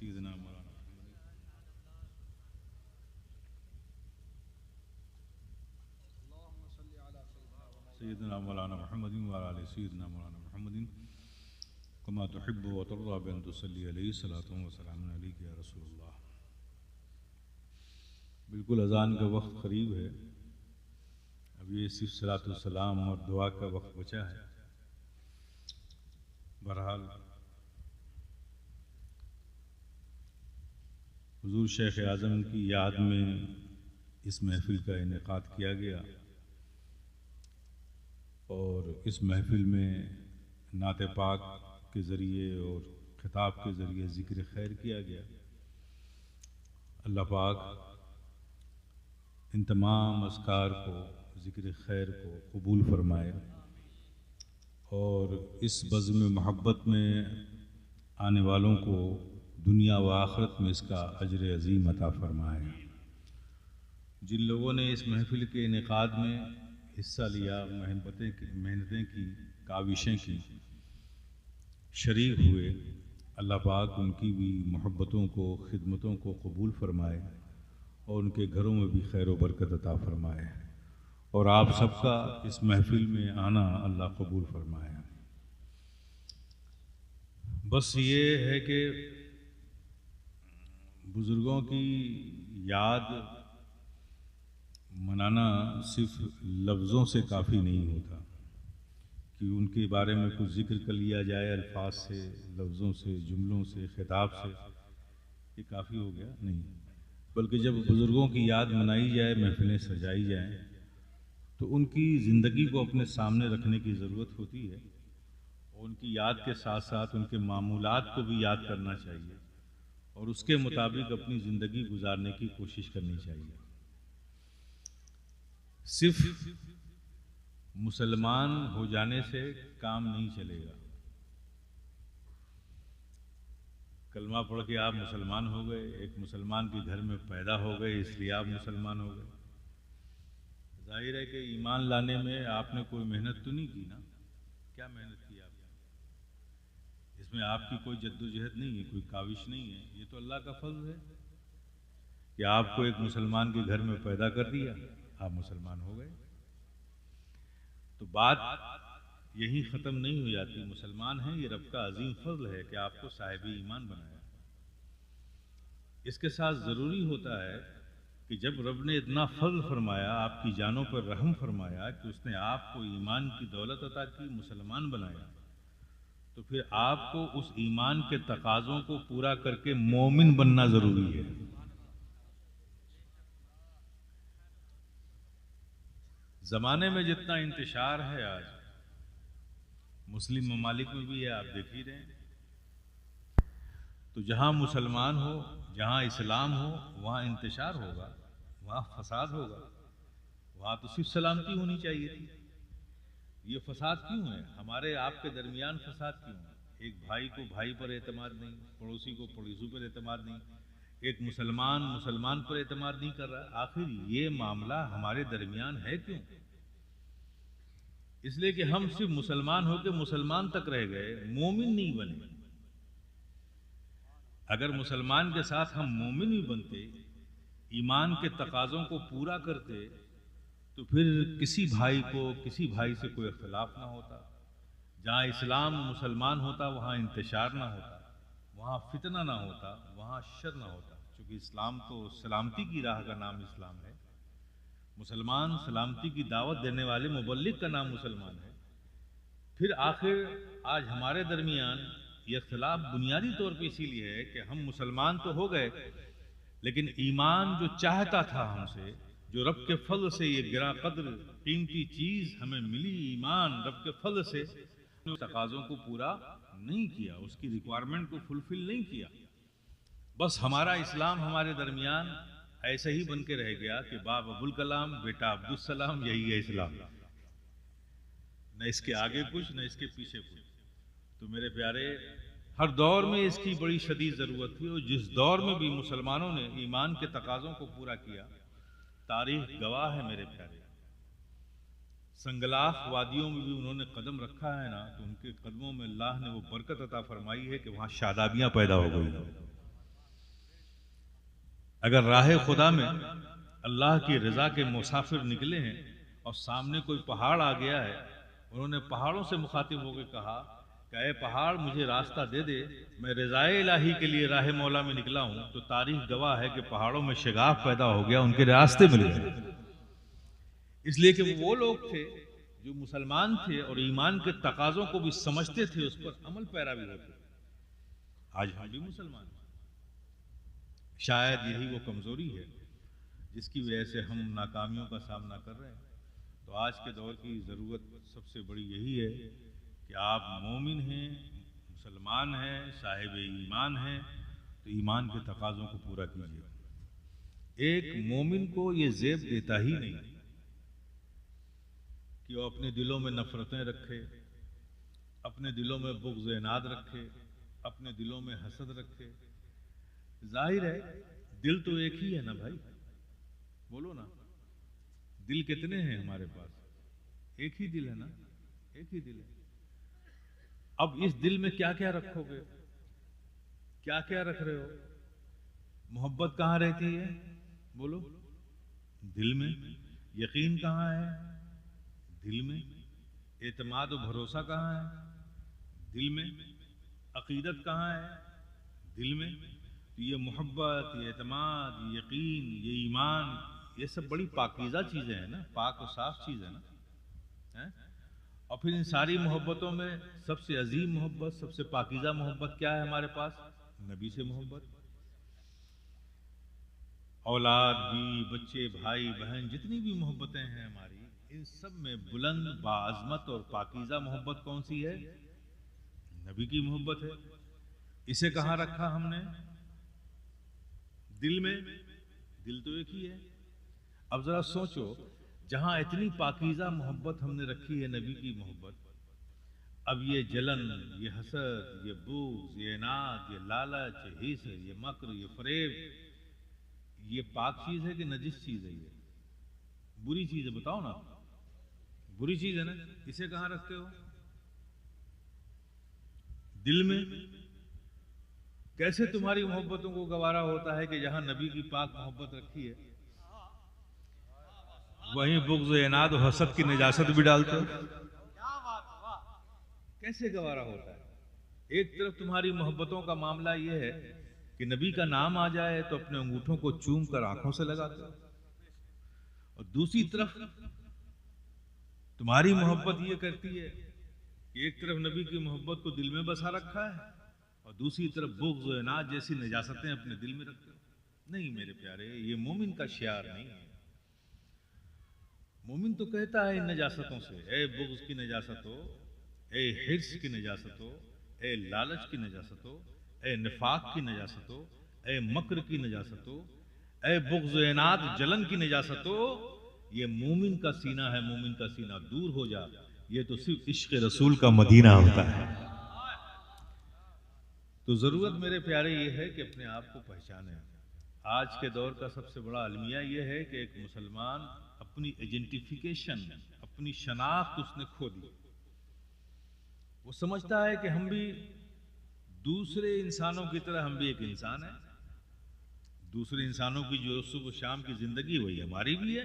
سیدنا مولانا سيدنا مولانا محمد وعلى آل سيدنا مولانا محمد كما تحب وترضى بأن تصلي عليه صلاة وسلام عليك يا رسول اللہ. بالکل اذان کا وقت قریب ہے. اب یہ صرف صلاۃ والسلام اور دعا کا وقت بچا ہے. بہرحال حضور شیخ اعظم کی یاد میں اس محفل کا انعقاد کیا گیا اور اس محفل میں نعت پاک کے ذریعے اور خطاب کے ذریعے ذکر خیر کیا گیا. اللہ پاک ان تمام اذکار کو، ذکر خیر کو قبول فرمائے اور اس بزم محبت میں آنے والوں کو دنیا و آخرت میں اس کا اجر عظیم عطا فرمائے. جن لوگوں نے اس محفل کے انعقاد میں حصہ لیا، محنتیں کی، کاوشیں کی، شریک ہوئے، اللہ پاک ان کی بھی محبتوں کو، خدمتوں کو قبول فرمائے اور ان کے گھروں میں بھی خیر و برکت عطا فرمائے اور آپ سب کا اس محفل میں آنا اللہ قبول فرمائے. بس یہ ہے کہ بزرگوں کی یاد منانا صرف لفظوں سے کافی نہیں ہوتا کہ ان کے بارے میں کچھ ذکر کر لیا جائے الفاظ سے، لفظوں سے، جملوں سے، خطاب سے، یہ کافی ہو گیا نہیں. بلکہ جب بزرگوں کی یاد منائی جائے، محفلیں سجائی جائیں، تو ان کی زندگی کو اپنے سامنے رکھنے کی ضرورت ہوتی ہے اور ان کی یاد کے ساتھ ساتھ ان کے معمولات کو بھی یاد کرنا چاہیے اور اس کے مطابق اپنی زندگی گزارنے کی کوشش کرنی چاہیے. صرف مسلمان ہو جانے سے کام نہیں چلے گا. کلمہ پڑھ کے آپ مسلمان ہو گئے، ایک مسلمان کے گھر میں پیدا ہو گئے اس لیے آپ مسلمان ہو گئے. ظاہر ہے کہ ایمان لانے میں آپ نے کوئی محنت تو نہیں کی نا. کیا محنت کی آپ نے؟ اس میں آپ کی کوئی جدوجہد نہیں ہے، کوئی کاوش نہیں ہے. یہ تو اللہ کا فضل ہے کہ آپ کو ایک مسلمان کے گھر میں پیدا کر دیا، آپ مسلمان ہو گئے. تو بات یہی ختم نہیں ہو جاتی. مسلمان ہیں، یہ رب کا عظیم فضل ہے کہ آپ کو صاحب ایمان بنایا. اس کے ساتھ ضروری ہوتا ہے کہ جب رب نے اتنا فضل فرمایا، آپ کی جانوں پر رحم فرمایا کہ اس نے آپ کو ایمان کی دولت عطا کی، مسلمان بنایا، تو پھر آپ کو اس ایمان کے تقاضوں کو پورا کر کے مومن بننا ضروری ہے. زمانے میں جتنا انتشار ہے آج، مسلم ممالک میں بھی ہے، آپ دیکھ ہی رہے ہیں. تو جہاں مسلمان ہو، جہاں اسلام ہو، وہاں انتشار ہوگا، وہاں فساد ہوگا. وہاں تو صرف سلامتی ہونی چاہیے تھی. یہ فساد کیوں ہے؟ ہمارے آپ کے درمیان فساد کیوں ہے؟ ایک بھائی کو بھائی پر اعتماد نہیں، پڑوسی کو پڑوسی پر اعتماد نہیں، ایک مسلمان پر اعتماد نہیں کر رہا. آخر یہ معاملہ ہمارے درمیان ہے کیوں؟ اس لیے کہ ہم صرف مسلمان ہو کے مسلمان تک رہ گئے، مومن نہیں بنے. اگر مسلمان کے ساتھ ہم مومن بھی بنتے، ایمان کے تقاضوں کو پورا کرتے، تو پھر کسی بھائی سے کوئی اختلاف نہ ہوتا. جہاں اسلام مسلمان ہوتا وہاں انتشار نہ ہوتا، وہاں فتنہ نہ ہوتا، وہاں شر نہ ہوتا. چونکہ اسلام تو سلامتی کی راہ کا نام اسلام ہے. مسلمان سلامتی کی دعوت دینے والے مبلغ کا نام مسلمان ہے. پھر آخر آج ہمارے درمیان یہ اختلاف بنیادی طور پہ اسی لیے ہے کہ ہم مسلمان تو ہو گئے، لیکن ایمان جو چاہتا تھا ہم سے، جو رب کے فضل سے یہ گراں قدر قیمتی چیز ہمیں ملی، ایمان رب کے فضل سے، تقاضوں کو پورا نہیں کیا، اس کی ریکوائرمنٹ کو فلفل نہیں کیا. بس ہمارا اسلام ہمارے درمیان ایسے ہی بن کے رہ گیا کہ باپ ابوالکلام بیٹا عبدالسلام، یہی ہے اسلام. نہ اس کے آگے کچھ، نہ اس کے پیچھے کچھ. تو میرے پیارے، ہر دور میں اس کی بڑی شدید ضرورت تھی، اور جس دور میں بھی مسلمانوں نے ایمان کے تقاضوں کو پورا کیا، تاریخ گواہ ہے میرے پیارے. سنگلاخ وادیوں میں بھی انہوں نے قدم رکھا ہے نا، تو ان کے قدموں میں اللہ نے وہ برکت عطا فرمائی ہے کہ وہاں شادابیاں پیدا ہو گئی. اگر راہ خدا میں اللہ کی رضا کے مسافر نکلے ہیں اور سامنے کوئی پہاڑ آ گیا ہے، انہوں نے پہاڑوں سے مخاطب ہو کے کہا کہ اے پہاڑ مجھے راستہ دے دے، میں رضائے الہی کے لیے راہ مولا میں نکلا ہوں، تو تاریخ گواہ ہے کہ پہاڑوں میں شگاف پیدا ہو گیا، ان کے راستے مل گئے۔ اس لیے کہ وہ لوگ تھے جو مسلمان تھے اور ایمان کے تقاضوں کو بھی سمجھتے تھے، اس پر عمل پیرا بھی ہوتے تھے۔ آج ہم بھی مسلمان ہیں، شاید یہی وہ کمزوری ہے جس کی وجہ سے ہم ناکامیوں کا سامنا کر رہے ہیں۔ تو آج کے دور کی ضرورت سب سے بڑی یہی ہے کہ آپ مومن ہیں، مسلمان ہیں، صاحب ایمان ہیں، تو ایمان کے تقاضوں کو پورا کیجیے۔ ایک مومن کو یہ زیب دیتا ہی نہیں کہ وہ اپنے دلوں میں نفرتیں رکھے، اپنے دلوں میں بغض و عناد رکھے، اپنے دلوں میں حسد رکھے۔ ظاہر ہے دل تو ایک ہی ہے نا بھائی، بولو نا، دل کتنے ہیں ہمارے پاس؟ ایک ہی دل ہے نا، ایک ہی دل ہے۔ اب اس دل میں کیا کیا رکھو گے؟ کیا کیا رکھ رہے ہو؟ محبت کہاں رہتی ہے؟ بولو، دل میں۔ یقین کہاں ہے؟ دل میں۔ اعتماد و بھروسہ کہاں ہے؟ دل میں۔ عقیدت کہاں ہے؟ دل میں۔ تو یہ محبت، یہ اعتماد، یہ یقین، یہ ایمان، یہ سب بڑی پاکیزہ چیزیں ہیں نا، پاک و صاف چیز ہے نا۔ اور پھر ان ساری محبتوں میں سب سے عظیم محبت، سب سے پاکیزہ محبت کیا ہے ہمارے پاس؟ نبی سے محبت۔ اولاد، بیوی، بچے، بھائی، بہن، جتنی بھی محبتیں ہیں ہماری، ان سب میں بلند، باعظمت اور پاکیزہ محبت کون سی ہے؟ نبی کی محبت ہے۔ اسے کہاں رکھا ہم نے؟ دل میں۔ دل تو ایک ہی ہے۔ اب ذرا سوچو، جہاں اتنی پاکیزہ محبت ہم نے رکھی ہے، نبی کی محبت، اب یہ جلن، یہ حسد، یہ بغض، یہ عناد، یہ لالچ، یہ حسد، یہ مکر، یہ فریب، یہ پاک چیز ہے کہ نجس چیز ہے؟ یہ بری چیز ہے، بتاؤ نا، بری چیز ہے نا۔ اسے کہاں رکھتے ہو؟ دل میں۔ کیسے تمہاری محبتوں کو گوارا ہوتا ہے کہ جہاں نبی کی پاک محبت رکھی ہے وہیں بغض و عناد و حسد کی نجاست بھی ڈالتے ہو؟ کیسے گوارا ہوتا ہے؟ ایک طرف تمہاری محبتوں کا معاملہ یہ ہے کہ نبی کا نام آ جائے تو اپنے انگوٹھوں کو چوم کر آنکھوں سے لگاتے ہو، اور دوسری طرف تمہاری محبت یہ کرتی ہے کہ ایک طرف نبی کی محبت کو دل میں بسا رکھا ہے اور دوسری طرف بغض و عناد جیسی نجاستیں اپنے دل میں رکھتے ہو۔ نہیں میرے پیارے، یہ مومن کا شعار نہیں ہے۔ مومن تو کہتا ہے ان نجاستوں سے، اے بغض کی نجاست ہو، اے حرص کی نجاست ہو، اے لالچ کی نجاست ہو، اے نفاق کی نجاست ہو، اے مکر کی نجاست ہو، اے بغض و عناد جلن کی نجاست ہو، یہ مومن کا سینہ ہے، مومن کا سینہ دور ہو جا، یہ تو صرف عشق رسول کا مدینہ ہوتا ہے۔ تو ضرورت میرے پیارے یہ ہے کہ اپنے آپ کو پہچانیں۔ آج کے دور کا سب سے بڑا المیہ یہ ہے کہ ایک مسلمان اپنی ایجنٹیفیکیشن، اپنی شناخت اس نے کھو دی۔ وہ سمجھتا ہے کہ ہم بھی دوسرے انسانوں کی طرح، ہم بھی ایک انسان ہیں، دوسرے انسانوں کی جو صبح و شام کی زندگی وہی ہماری بھی ہے،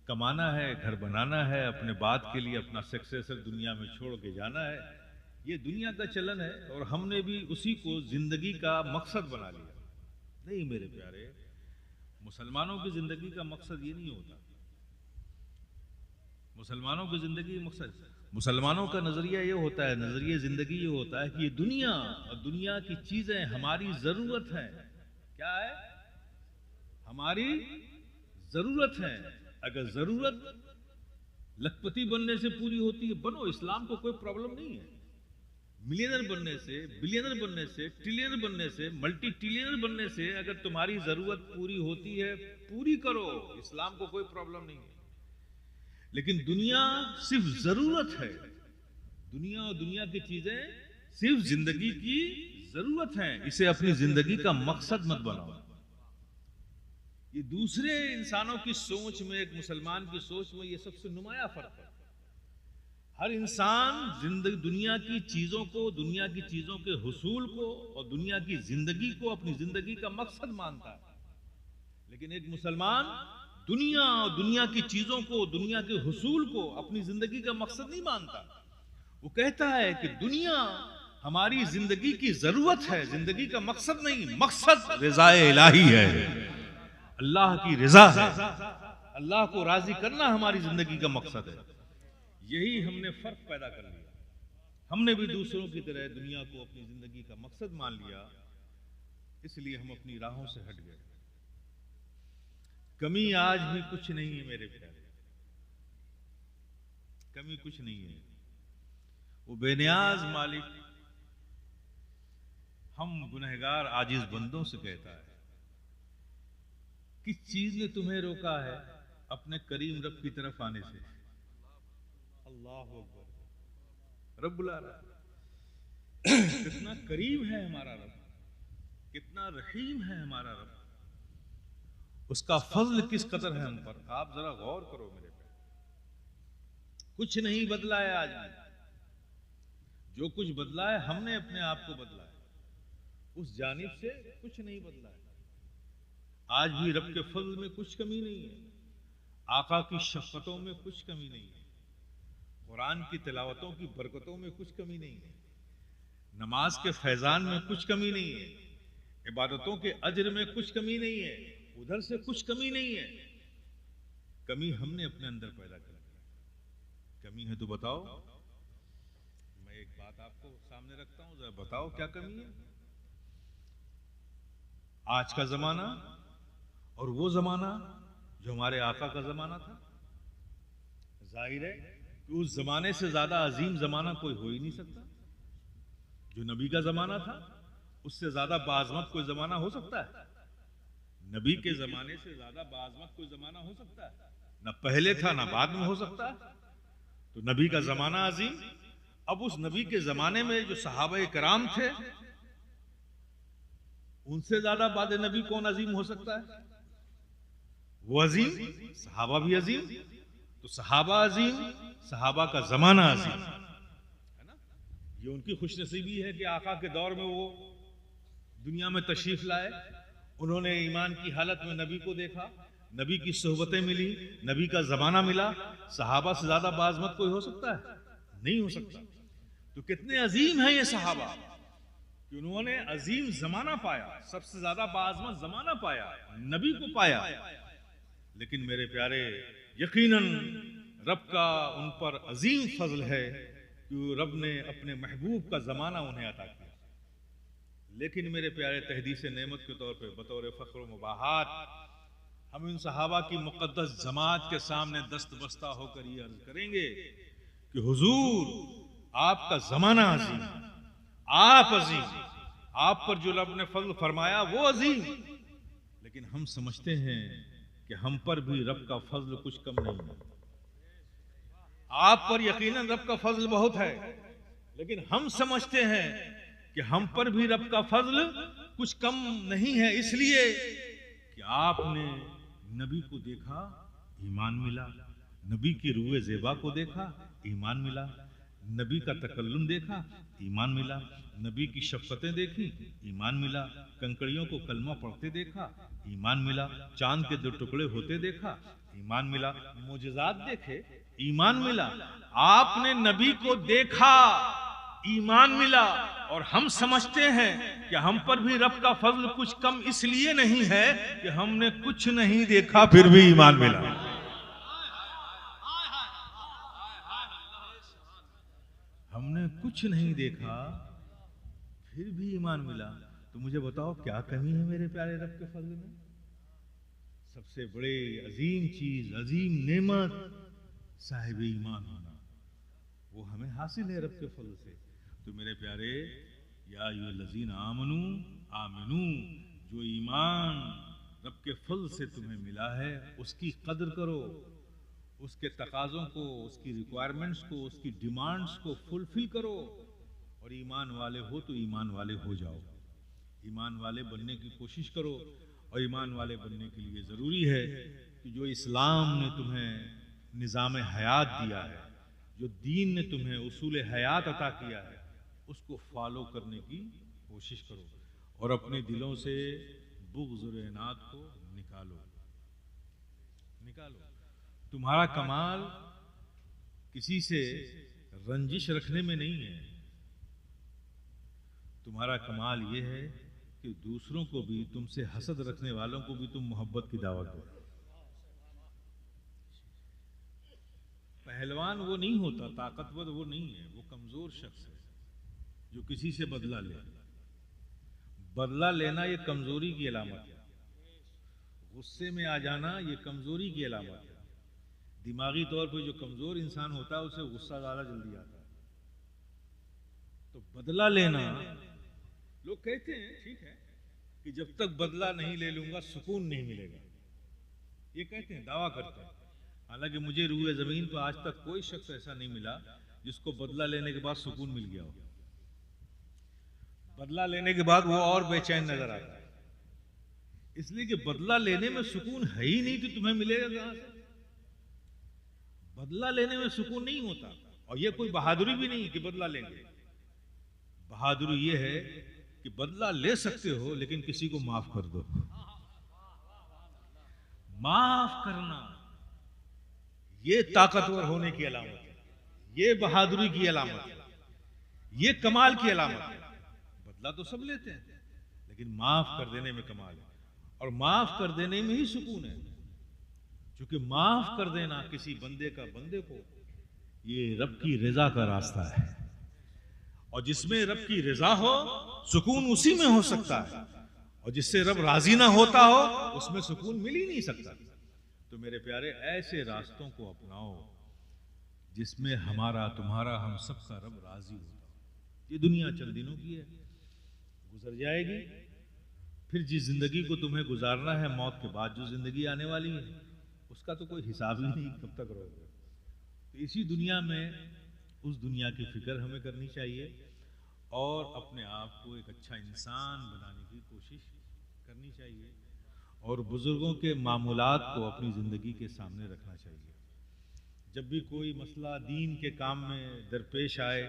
کمانا ہے، گھر بنانا ہے، اپنے بعد کے لیے اپنا سکسیسر دنیا میں چھوڑ کے جانا ہے، یہ دنیا کا چلن ہے، اور ہم نے بھی اسی کو زندگی کا مقصد بنا لیا۔ نہیں میرے پیارے، مسلمانوں کی زندگی کا مقصد یہ نہیں ہوتا۔ مسلمانوں کی زندگی مقصد، مسلمانوں کا نظریہ یہ ہوتا ہے، نظریہ زندگی یہ ہوتا ہے کہ یہ دنیا اور دنیا کی چیزیں ہماری ضرورت ہیں۔ کیا ہے؟ ہماری ضرورت ہے۔ اگر ضرورت لکھپتی بننے سے پوری ہوتی ہے، بنو، اسلام کو کوئی پرابلم نہیں ہے۔ ملینر بننے سے، بلینر بننے سے، ٹریلینر بننے سے، ملٹی ٹریلینر بننے سے اگر تمہاری ضرورت پوری ہوتی ہے، پوری کرو، اسلام کو کوئی پرابلم نہیں ہے۔ لیکن دنیا صرف ضرورت ہے، دنیا اور دنیا کی چیزیں صرف زندگی کی ضرورت ہیں، اسے اپنی زندگی کا مقصد مت بناؤ۔ یہ دوسرے انسانوں کی سوچ میں، ایک مسلمان کی سوچ میں یہ سب سے نمایاں فرق ہے۔ ہر انسان دنیا کی چیزوں کو، دنیا کی چیزوں کے حصول کو اور دنیا کی زندگی کو اپنی زندگی کا مقصد مانتا ہے۔ لیکن ایک مسلمان دنیا اور دنیا کی چیزوں کو، دنیا کے حصول کو اپنی زندگی کا مقصد نہیں مانتا. وہ کہتا ہے کہ دنیا ہماری زندگی کی ضرورت ہے، زندگی کا مقصد نہیں. مقصد رضا الہی ہے، اللہ کی رضا ہے. اللہ کو راضی کرنا ہماری زندگی کا مقصد ہے. یہی ہم نے فرق پیدا کر لیا. ہم نے بھی دوسروں کی طرح دنیا کو اپنی زندگی کا مقصد مان لیا، اس لیے ہم اپنی راہوں سے ہٹ گئے. کمی آج بھی کچھ نہیں ہے میرے پیارے، کمی کچھ نہیں ہے. وہ بے نیاز مالک ہم گنہگار عاجز بندوں سے کہتا ہے، کس چیز نے تمہیں روکا ہے اپنے کریم رب کی طرف آنے سے؟ اللہ اکبر. رب العالمین کتنا کریم ہے ہمارا رب، کتنا رحیم ہے ہمارا رب. اس کا فضل کس قدر ہے ہم پر. آپ ذرا غور کرو میرے پہ. کچھ نہیں بدلا ہے آج بھی. جو کچھ بدلا ہے ہم نے اپنے آپ کو بدلا ہے، اس جانب سے کچھ نہیں بدلا ہے. آج بھی رب کے فضل میں کچھ کمی نہیں ہے، آقا کی شفقتوں میں کچھ کمی نہیں ہے، قرآن کی تلاوتوں کی برکتوں میں کچھ کمی نہیں ہے، نماز کے فیضان میں کچھ کمی نہیں ہے، عبادتوں کے اجر میں کچھ کمی نہیں ہے، ادھر سے کچھ کمی نہیں ہے. کمی ہم نے اپنے اندر پیدا کر دی. کمی ہے تو بتاؤ. میں ایک بات آپ کو سامنے رکھتا ہوں، ذرا بتاؤ کیا کمی ہے. آج کا زمانہ اور وہ زمانہ جو ہمارے آقا کا زمانہ تھا، ظاہر ہے کہ اس زمانے سے زیادہ عظیم زمانہ کوئی ہو ہی نہیں سکتا. جو نبی کا زمانہ تھا اس سے زیادہ باعظمت کوئی زمانہ ہو سکتا ہے؟ نبی کے زمانے سے زیادہ باعظمت کوئی زمانہ ہو سکتا ہے؟ نہ پہلے تھا نہ بعد میں ہو سکتا ہے. تو نبی کا زمانہ عظیم. اب اس نبی کے زمانے میں جو صحابہ کرام تھے، ان سے زیادہ بعد نبی کون عظیم ہو سکتا ہے؟ وہ عظیم، صحابہ بھی عظیم. تو صحابہ عظیم، صحابہ کا زمانہ عظیم ہے نا. یہ ان کی خوش نصیبی ہے کہ آقا کے دور میں وہ دنیا میں تشریف لائے. انہوں نے ایمان کی حالت میں نبی کو دیکھا، نبی کی صحبتیں ملی، نبی کا زمانہ ملا. صحابہ سے زیادہ باعظمت کوئی ہو سکتا ہے؟ نہیں ہو سکتا. تو کتنے عظیم ہیں یہ صحابہ کہ انہوں نے عظیم زمانہ پایا، سب سے زیادہ باعظمت زمانہ پایا، نبی کو پایا. لیکن میرے پیارے، یقیناً رب کا ان پر عظیم فضل ہے کہ رب نے اپنے محبوب کا زمانہ انہیں عطا کیا. لیکن میرے پیارے، تحدیث نعمت کے طور پہ بطور فخر و مباحات ہم ان صحابہ کی مقدس جماعت کے سامنے دست بستہ ہو کر یہ عرض کریں گے کہ حضور آپ کا زمانہ عظیم، آپ عظیم، آپ پر جو رب نے فضل فرمایا وہ عظیم. لیکن ہم سمجھتے ہیں کہ ہم پر بھی رب کا فضل کچھ کم نہیں ہے. آپ پر یقیناً رب کا فضل بہت ہے، لیکن ہم سمجھتے ہیں کہ ہم پر بھی رب کا فضل کچھ کم نہیں ہے. اس لیے کہ آپ نے نبی کو دیکھا، ایمان ملا. نبی کی روح زیبا کو دیکھا، ایمان ملا. نبی کا تکلم دیکھا، ایمان ملا. نبی کی شفقتیں دیکھی، ایمان ملا. کنکڑیوں کو کلمہ پڑھتے دیکھا، ایمان ملا. چاند کے 2 ٹکڑے ہوتے دیکھا، ایمان ملا. معجزات دیکھے، ایمان ملا. آپ نے نبی کو دیکھا، ایمان ملا. اور ہم سمجھتے ہیں کہ ہم پر بھی رب کا فضل کچھ کم اس لیے نہیں ہے کہ ہم نے کچھ نہیں دیکھا پھر بھی ایمان ملا. ہم نے کچھ نہیں دیکھا پھر بھی ایمان ملا. تو مجھے بتاؤ کیا کمی ہے میرے پیارے رب کے فضل میں؟ سب سے بڑے عظیم چیز، عظیم نعمت صاحب ایمان ہونا، وہ ہمیں حاصل ہے رب کے فضل سے. تو میرے پیارے، یا ایھا الذین آمنوا آمنو، جو ایمان رب کے فضل سے تمہیں ملا ہے اس کی قدر کرو، اس کے تقاضوں کو، اس کی ریکوائرمنٹس کو، اس کی ڈیمانڈس کو فلفل کرو. اور ایمان والے ہو تو ایمان والے ہو جاؤ، ایمان والے بننے کی کوشش کرو. اور ایمان والے بننے کے لیے ضروری ہے کہ جو اسلام نے تمہیں نظام حیات دیا ہے، جو دین نے تمہیں اصول حیات عطا کیا ہے، اس کو فالو کرنے کی کوشش کرو. اور اپنے دلوں سے بغض اور عناد کو نکالو نکالو. تمہارا کمال کسی سے رنجش رکھنے میں نہیں ہے. تمہارا کمال یہ ہے کہ دوسروں کو بھی، تم سے حسد رکھنے والوں کو بھی تم محبت کی دعوت دو. پہلوان وہ نہیں ہوتا، طاقتور وہ نہیں ہے، وہ کمزور شخص ہے جو کسی سے بدلہ لے. بدلہ لینا یہ کمزوری کی علامت ہے. غصے میں آ جانا یہ کمزوری کی علامت ہے. دماغی طور پہ جو کمزور انسان ہوتا ہے اسے غصہ زیادہ جلدی آتا ہے. تو بدلہ لینا، لوگ کہتے ہیں ٹھیک ہے کہ جب تک بدلہ نہیں لے لوں گا سکون نہیں ملے گا، یہ کہتے ہیں، دعویٰ کرتے ہیں. حالانکہ مجھے روئے زمین پہ آج تک کوئی شخص ایسا نہیں ملا جس کو بدلہ لینے کے بعد سکون مل گیا ہو. بدلہ لینے کے بعد وہ اور بے چین نظر آتا ہے، اس لیے کہ بدلہ لینے میں سکون ہے ہی نہیں تو تمہیں ملے گا کہاں سے؟ بدلہ لینے میں سکون نہیں ہوتا. اور یہ کوئی بہادری بھی نہیں کہ بدلہ لیں گے. بہادری یہ ہے کہ بدلہ لے سکتے ہو لیکن کسی کو معاف کر دو. معاف کرنا یہ طاقتور ہونے کی علامت ہے، یہ بہادری کی علامت ہے، یہ کمال کی علامت ہے. بدلہ تو سب لیتے ہیں لیکن معاف کر دینے میں کمال ہے، اور معاف کر دینے میں ہی سکون ہے. چونکہ معاف کر دینا کسی بندے کا بندے کو، یہ رب کی رضا کا راستہ ہے. اور جس میں رب کی رضا ہو سکون اسی میں ہو سکتا ہے، اور جس سے رب راضی نہ ہوتا ہو اس میں سکون مل ہی نہیں سکتا. تو میرے پیارے، ایسے راستوں کو اپناؤ جس میں ہمارا، تمہارا، ہم سب کا رب راضی ہوتا. یہ دنیا چند دنوں کی ہے، گزر جائے گی. پھر جس زندگی کو تمہیں گزارنا ہے، موت کے بعد جو زندگی آنے والی ہے اس کا تو کوئی حساب ہی نہیں کب تک رہو گے. تو اسی دنیا میں اس دنیا کی فکر ہمیں کرنی چاہیے اور اپنے آپ کو ایک اچھا انسان بنانے کی کوشش کرنی چاہیے، اور بزرگوں کے معمولات کو اپنی زندگی کے سامنے رکھنا چاہیے. جب بھی کوئی مسئلہ دین کے کام میں درپیش آئے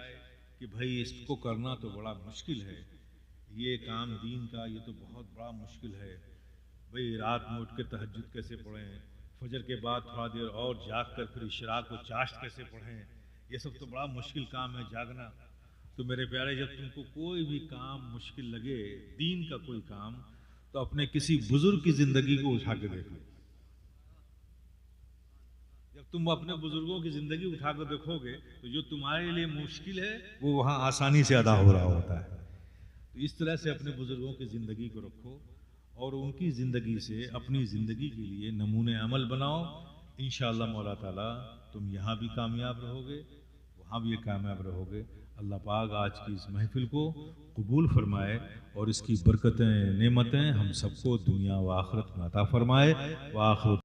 کہ بھائی اس کو کرنا تو بڑا مشکل ہے، یہ کام دین کا یہ تو بہت بڑا مشکل ہے، بھائی رات میں اٹھ کے تہجد کیسے پڑھیں، فجر کے بعد تھوڑا دیر اور جاگ کر پھر اشراق و چاشت کیسے پڑھیں، یہ سب تو بڑا مشکل کام ہے جاگنا. تو میرے پیارے، جب تم کو کوئی بھی کام مشکل لگے، دین کا کوئی کام، تو اپنے کسی بزرگ کی زندگی کو اٹھا کے دیکھو. جب تم اپنے بزرگوں کی زندگی اٹھا کر دیکھو گے تو جو تمہارے لیے مشکل ہے وہ وہاں آسانی سے ادا ہو رہا ہوتا ہے. تو اس طرح سے اپنے بزرگوں کی زندگی کو رکھو اور ان کی زندگی سے اپنی زندگی کے لیے نمونے عمل بناؤ. انشاءاللہ مولا تعالیٰ تم یہاں بھی کامیاب رہو گے، وہاں بھی کامیاب رہو گے. اللہ پاک آج کی اس محفل کو قبول فرمائے اور اس کی برکتیں، نعمتیں ہم سب کو دنیا و آخرت میں عطا فرمائے. وآخر